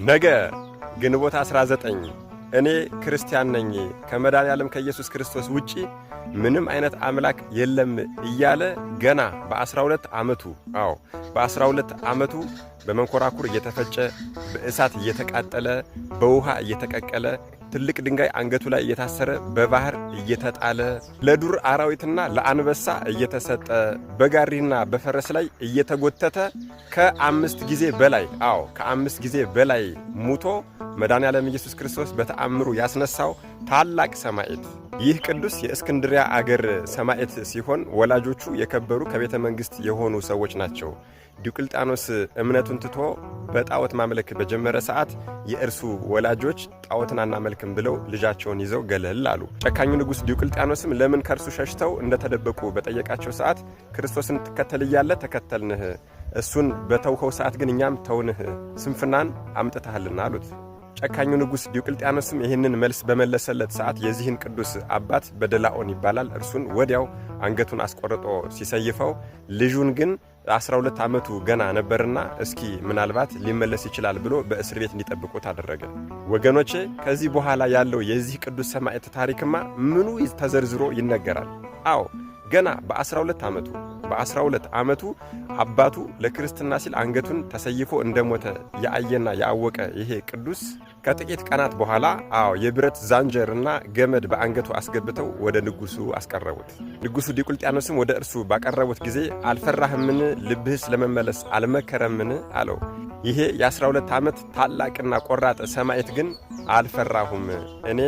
ነገ ግንቦት 19 እኔ ክርስቲያን ነኝ ከመድኃኔዓለም ከኢየሱስ ክርስቶስ ውጪ ምንም አይነት አምላክ የለም እያለ ገና በ12 ዓመቱ በ12 ዓመቱ በመንኮራኩር እየተፈጨ በእሳት እየተቃጠለ በውሃ እየተቀቀለ ትልቅ ድንጋይ አንገቱ ላይ እየታሰረ በባህር እየተጣለ ለዱር አራዊትና ለአንበሳ እየተሰጠ በጋሪና በፈረስ ላይ እየተጎተተ ከ5 ጊዜ በላይ ሙቶ መድኃኔዓለም ኢየሱስ ክርስቶስ በተአምሩ ያስነሳው ታላቅ ሰማዕት። ይህ ቅዱስ የእስክንድሪያ አገር ሰማዕት ሲሆን ወላጆቹ የከበሩ ከቤተ መንግሥት የሆኑ ሰዎች ናቸው። ዲዮቅልጥያኖስ እምነቱን ትቶ በጣዖት ማምለክ በጀመረ ሰዓት የእርሱ ወላጆች ጣዖትን አናመልክም ብለው ልጃቸውን ይዘው ገለል አሉ። ጨካኙ ንጉሥ ዲዮቅልጥያኖስም ለምን ከእርሱ ሸሽተው እንደተደበቁ በጠየቃቸው ሰዓት ክርስቶስን ትከተል እያለ ተከተልንህ፣ እሱን በተውኸው ሰዓት ግን እኛም ተውንህ፣ ስንፍናን አምጥተሃልና አሉት። ጨካኙ ንጉሥ ዲዮቅልጥያኖስም ይህንን መልስ በመለሰለት ሰዓት የዚህን ቅዱስ አባት በደላኦን ይባላል፣ እርሱን ወዲያው አንገቱን አስቆርጦ ሲሰይፈው ልጁን ግን 12 ዓመቱ ገና ነበርና እስኪ ምናልባት ሊመለስ ይችላል ብሎ በእስር ቤት እንዲጠብቁት አደረገ። ወገኖቼ ከዚህ በኋላ ያለው የዚህ ቅዱስ ሰማዕት ታሪክማ ምኑ ተዘርዝሮ ይነገራል። ገና በ12 ዓመቱ አባቱ ለክርስትና ሲል አንገቱን ተሰይፎ እንደሞተ ያየና ያወቀ ይሄ ቅዱስ ከጥቂት ቀናት በኋላ የብረት ዛንጀርና ገመድ በአንገቱ አስገብተው ወደ ንጉሱ አስቀረቡት። ንጉሱ ዲዮቅልጥያኖስም ወደ እርሱ ባቀረቡት ጊዜ አልፈራህምን? ልብህስ ለመመለስ አልመከረምን? አለው። ይሄ የ12 ዓመት ታላቅና ቆራጥ ሰማዕት ግን አልፈራሁም፣ እኔ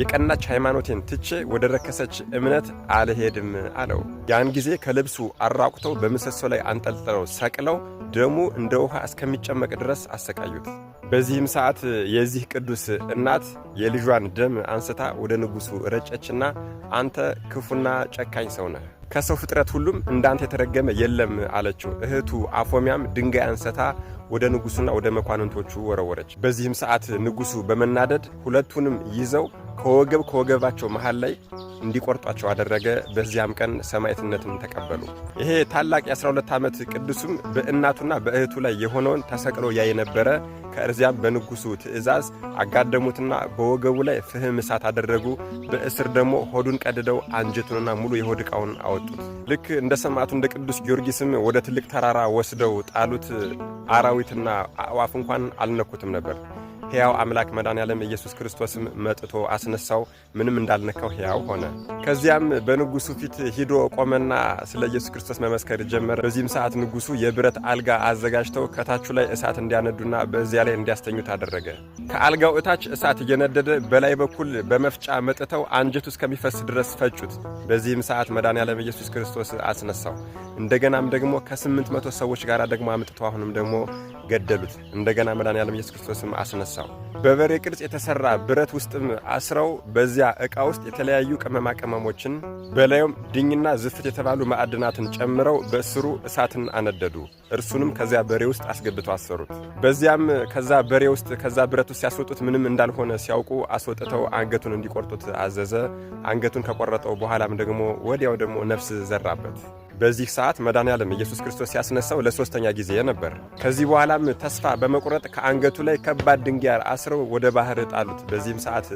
የቀናች ሃይማኖቴን ትቼ ወደ ረከሰች እምነት አልሄድም አለው። ያን ጊዜ ከልብሱ አራቁተው በምሰሶ ላይ አንጠልጥለው ሰቅለው ደሙ እንደ ውሃ እስከሚጨመቅ ድረስ አሰቃዩት። በዚህም ሰዓት የዚህ ቅዱስ እናት የልጇን ደም አንስታ ወደ ንጉሱ ረጨችና አንተ ክፉና ጨካኝ ሰው ነህ፣ ከሰው ፍጥረት ሁሉም እንዳንተ የተረገመ የለም አለችው። እህቱ አፎሚያም ድንጋይ አንስታ ወደ ንጉሱና ወደ መኳንንቶቹ ወረወረች። በዚህም ሰዓት ንጉሱ በመናደድ ሁለቱንም ይዘው ከወገባቸው መሃል ላይ እንዲቆርጧቸው አደረገ። በዚያም ቀን ሰማዕትነትን ተቀበሉ። ይሄ ታላቅ የ12 ዓመት ቅዱስም በእናቱና በእህቱ ላይ የሆነውን ተሰቅሎ ያይ ነበረ። ከእርዚያም በንጉሱ ትእዛዝ አጋደሙትና በወገቡ ላይ ፍህም እሳት አደረጉ። በእስር ደግሞ ሆዱን ቀድደው አንጀቱንና ሙሉ የሆድ ዕቃውን አወጡት። ልክ እንደ ሰማዕቱ እንደ ቅዱስ ጊዮርጊስም ወደ ትልቅ ተራራ ወስደው ጣሉት። አራዊትና አዕዋፍ እንኳን አልነኩትም ነበር። ሕያው አምላክ መድኃኔዓለም ኢየሱስ ክርስቶስም መጥቶ አስነሳው፣ ምንም እንዳልነካው ሕያው ሆነ። ከዚያም በንጉሱ ፊት ሂዶ ቆመና ስለ ኢየሱስ ክርስቶስ መመስከር ጀመረ። በዚህም ሰዓት ንጉሱ የብረት አልጋ አዘጋጅተው ከታቹ ላይ እሳት እንዲያነዱና በዚያ ላይ እንዲያስተኙት አደረገ። ከአልጋው እታች እሳት እየነደደ በላይ በኩል በመፍጫ መጥተው አንጀቱ እስከሚፈስ ድረስ ፈጩት። በዚህም ሰዓት መድኃኔዓለም ኢየሱስ ክርስቶስ አስነሳው። እንደገናም ደግሞ ከ800 ሰዎች ጋር ደግሞ አምጥተው አሁንም ደግሞ ገደሉት። እንደገና መድኃኔዓለም ኢየሱስ ክርስቶስም አስነሳው። በበሬ ቅርጽ የተሰራ ብረት ውስጥም አስረው በዚያ ዕቃ ውስጥ የተለያዩ ቅመማ ቅመሞችን በላዩም ድኝና ዝፍት የተባሉ ማዕድናትን ጨምረው በእስሩ እሳትን አነደዱ። እርሱንም ከዚያ በሬ ውስጥ አስገብተው አሰሩት። በዚያም ከዛ በሬ ውስጥ ከዛ ብረት ውስጥ ሲያስወጡት ምንም እንዳልሆነ ሲያውቁ አስወጥተው አንገቱን እንዲቆርጡት አዘዘ። አንገቱን ከቆረጠው በኋላም ደግሞ ወዲያው ደግሞ ነፍስ ዘራበት። በዚህ ሰዓት መድኃኔዓለም ኢየሱስ ክርስቶስ ሲያስነሳው ለ3ኛ ጊዜ ነበር። ከዚህ በኋላም ተስፋ በመቁረጥ ከአንገቱ ላይ ከባድ ድንጋይ አስረው ወደ ባህር ጣሉት። በዚህም ሰዓት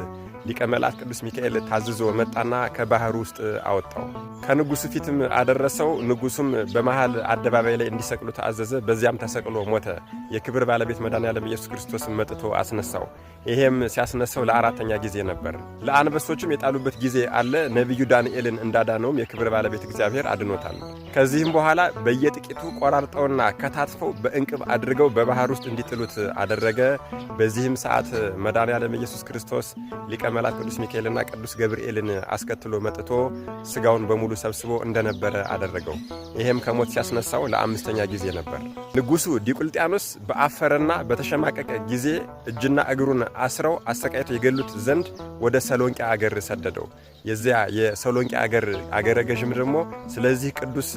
ሊቀ መላእክት ቅዱስ ሚካኤል ታዝዞ መጣና ከባህሩ ውስጥ አወጣው። ከንጉሱ ፊትም አደረሰው። ንጉሱም በመሃል አደባባይ ላይ እንዲሰቅሉት አዘዘ። በዚያም ተሰቅሎ ሞተ። የክብር ባለቤት መድኃኔዓለም ኢየሱስ ክርስቶስም መጥቶ አስነሳው። ይሄም ሲያስነሳው ለ4ኛ ጊዜ ነበር። ለአንበሶችም የጣሉበት ጊዜ አለ። ነቢዩ ዳንኤልን እንዳዳነውም የክብር ባለቤት እግዚአብሔር አድኖታል። ከዚህም በኋላ በየጥቂቱ ቆራርጠውና ከታትፈው በእንቅብ አድርገው በባህር ውስጥ እንዲጥሉት አደረገ። በዚህም ሰዓት መድኃኔዓለም ኢየሱስ ክርስቶስ ሊቀ መላእክት ቅዱስ ሚካኤልና ቅዱስ ገብርኤልን አስከትሎ መጥቶ ሥጋውን በሙሉ ሰብስቦ እንደነበረ አደረገው። ይሄም ከሞት ሲያስነሳው ለ5ኛ ጊዜ ነበር። ንጉሡ ዲዮቅልጥያኖስ በአፈረና በተሸማቀቀ ጊዜ እጅና እግሩን አስረው አሰቃይተው የገሉት ዘንድ ወደ ሰሎንቄ አገር ሰደደው። የዚያ የሰሎንቄ አገረ ገዥም ደግሞ ስለዚህ ቅዱስ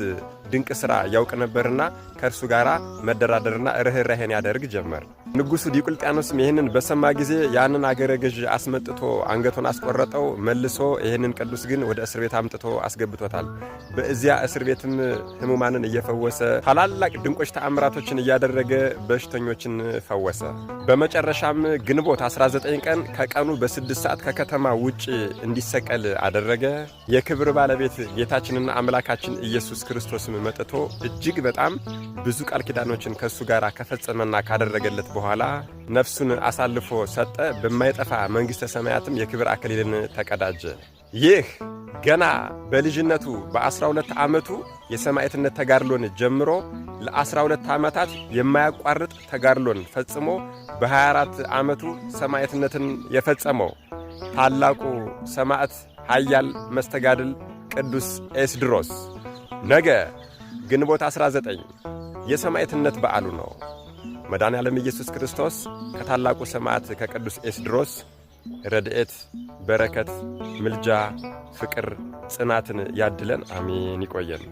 ድንቅ ሥራ ያውቅ ነበርና ከእርሱ ጋር መደራደርና ርኅራኄን ያደርግ ጀመር። ንጉሡ ዲዮቅልጥያኖስም ይህንን በሰማ ጊዜ ያንን አገረ ገዥ አስመጥቶ አንገቱን አስቆረጠው። መልሶ ይህንን ቅዱስ ግን ወደ እስር ቤት አምጥቶ አስገብቶታል። በዚያ እስር ቤትም ሕሙማንን እየፈወሰ ታላላቅ ድንቆች ተአምራቶችን እያደረገ በሽተኞችን ፈወሰ። በመጨረሻም ግንቦት 19 ቀን ከቀኑ በ6 ሰዓት ከከተማ ውጭ እንዲሰቀል አደረገ። የክብር ባለቤት ጌታችንና አምላካችን ኢየሱስ ክርስቶስም መጥቶ እጅግ በጣም ብዙ ቃል ኪዳኖችን ከእሱ ጋር ከፈጸመና ካደረገለት በኋላ ነፍሱን አሳልፎ ሰጠ። በማይጠፋ መንግሥተ ሰማያትም የክብር አክሊልን ተቀዳጀ። ይህ ገና በልጅነቱ በ12 ዓመቱ የሰማዕትነት ተጋድሎን ጀምሮ ለ12 ዓመታት የማያቋርጥ ተጋድሎን ፈጽሞ በ24 ዓመቱ ሰማዕትነትን የፈጸመው ታላቁ ሰማዕት ኃያል መስተጋድል ቅዱስ ኤስድሮስ ነገ ግንቦት 19 የሰማዕትነት በዓሉ ነው። መድኃኔዓለም ኢየሱስ ክርስቶስ ከታላቁ ሰማዕት ከቅዱስ ኤስድሮስ ረድኤት፣ በረከት፣ ምልጃ፣ ፍቅር፣ ጽናትን ያድለን። አሜን። ይቆየን።